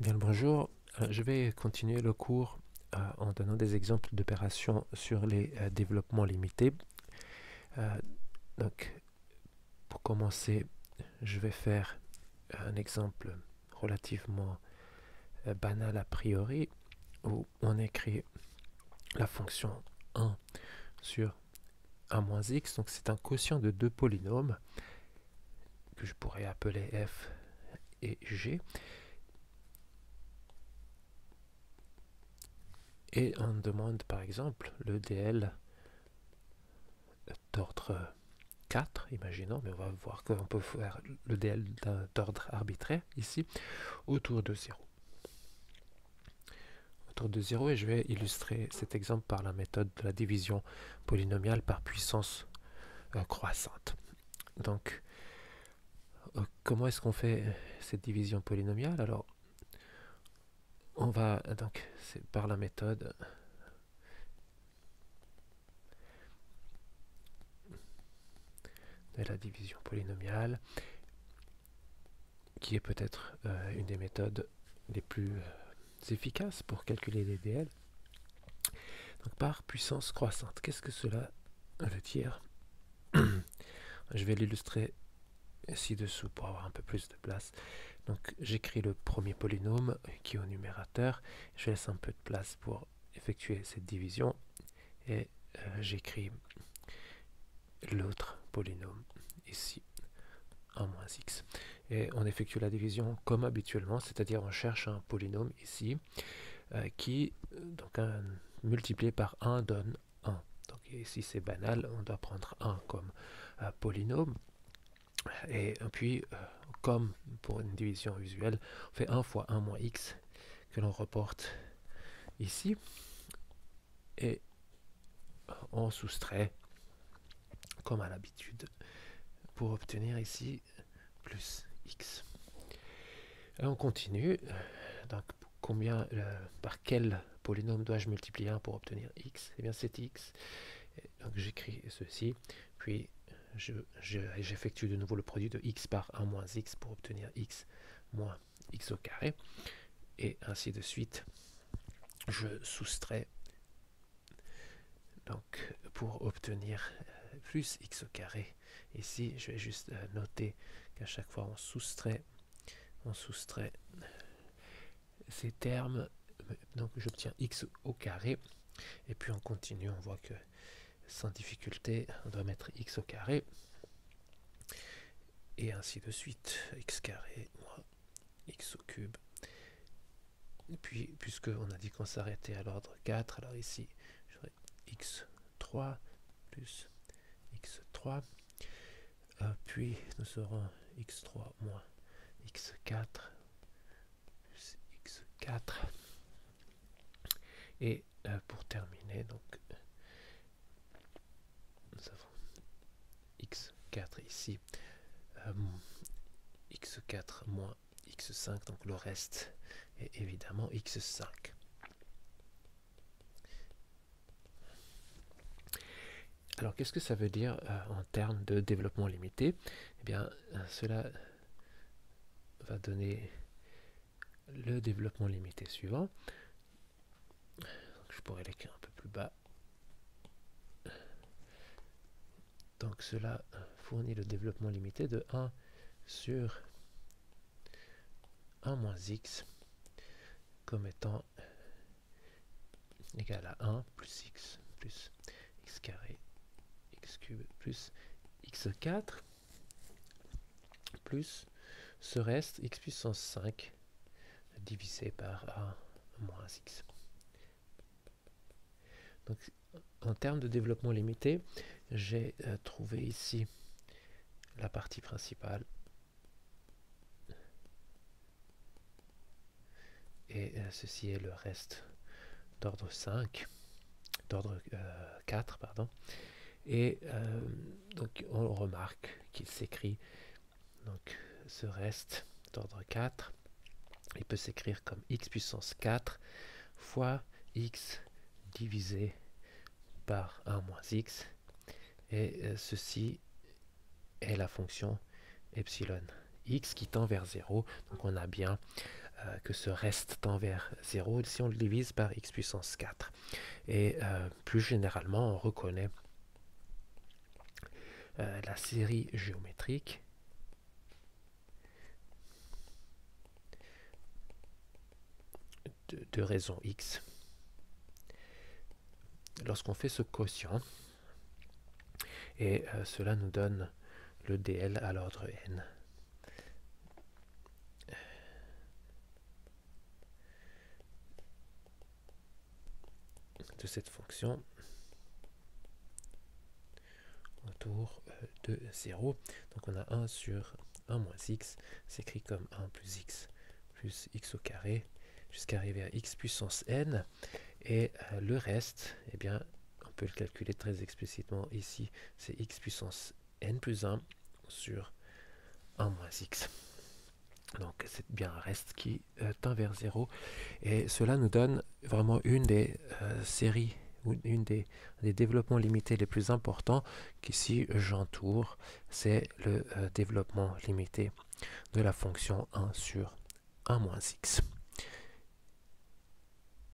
Bien le bonjour. Je vais continuer le cours en donnant des exemples d'opérations sur les développements limités. Euh, donc, pour commencer, je vais faire un exemple relativement banal a priori, où on écrit la fonction 1 sur a moins x. Donc, c'est un quotient de deux polynômes que je pourrais appeler f et g. Et on demande par exemple le DL d'ordre 4, imaginons, mais on va voir qu'on peut faire le DL d'ordre arbitraire ici, autour de 0. Autour de 0, et je vais illustrer cet exemple par la méthode de la division polynomiale par puissance croissante. Donc, comment est-ce qu'on fait cette division polynomiale? Alors, on va, donc, c'est par la méthode de la division polynomiale, qui est peut-être une des méthodes les plus efficaces pour calculer les DL. Donc par puissance croissante, qu'est-ce que cela veut dire? Je vais l'illustrer ci-dessous pour avoir un peu plus de place. Donc j'écris le premier polynôme qui est au numérateur, je laisse un peu de place pour effectuer cette division, et j'écris l'autre polynôme ici, 1 moins x. Et on effectue la division comme habituellement, c'est-à-dire on cherche un polynôme ici qui, donc multiplié par 1 donne 1. Donc ici c'est banal, on doit prendre 1 comme polynôme. Et puis, comme pour une division usuelle, on fait 1 fois 1 moins x que l'on reporte ici. Et on soustrait, comme à l'habitude, pour obtenir ici plus x. Et on continue. Donc, par quel polynôme dois-je multiplier 1 pour obtenir x? Eh bien, c'est x. Et donc, j'écris ceci. Puis, j'effectue de nouveau le produit de x par 1 moins x pour obtenir x moins x au carré. Et ainsi de suite. Je soustrais donc pour obtenir plus x au carré. Ici, je vais juste noter qu'à chaque fois on soustrait ces termes. Donc j'obtiens x au carré. Et puis on continue, on voit que sans difficulté, on doit mettre x au carré. Et ainsi de suite. X carré moins x au cube. Et puis, puisqu'on a dit qu'on s'arrêtait à l'ordre 4, alors ici, j'aurai x3 plus x3. Puis nous aurons x3 moins x4 plus x4. Et pour terminer, donc, nous avons x4 ici, x4 moins x5, donc le reste est évidemment x5. Alors, qu'est-ce que ça veut dire en termes de développement limité? Eh bien, cela va donner le développement limité suivant. Donc, je pourrais l'écrire un peu plus bas. Donc, cela fournit le développement limité de 1 sur 1 moins x comme étant égal à 1 plus x carré x cube plus x4 plus ce reste x puissance 5 divisé par 1 moins x. Donc en termes de développement limité, j'ai trouvé ici la partie principale et ceci est le reste d'ordre 5, d'ordre 4, pardon. Et donc on remarque qu'il s'écrit, donc ce reste d'ordre 4, il peut s'écrire comme x puissance 4 fois x divisé par 1 moins x, et ceci est la fonction epsilon x qui tend vers 0. Donc on a bien que ce reste tend vers 0 si on le divise par x puissance 4. Et plus généralement, on reconnaît la série géométrique de raison x. Lorsqu'on fait ce quotient, et cela nous donne le dl à l'ordre n. De cette fonction autour de 0. Donc on a 1 sur 1 moins x, c'est écrit comme 1 plus x au carré, jusqu'à arriver à x puissance n. Et le reste, eh bien, on peut le calculer très explicitement ici, c'est x puissance n plus 1 sur 1 moins x. Donc c'est bien un reste qui tend vers 0. Et cela nous donne vraiment une des séries, ou une des développements limités les plus importants qu'ici j'entoure. C'est le développement limité de la fonction 1 sur 1 moins x.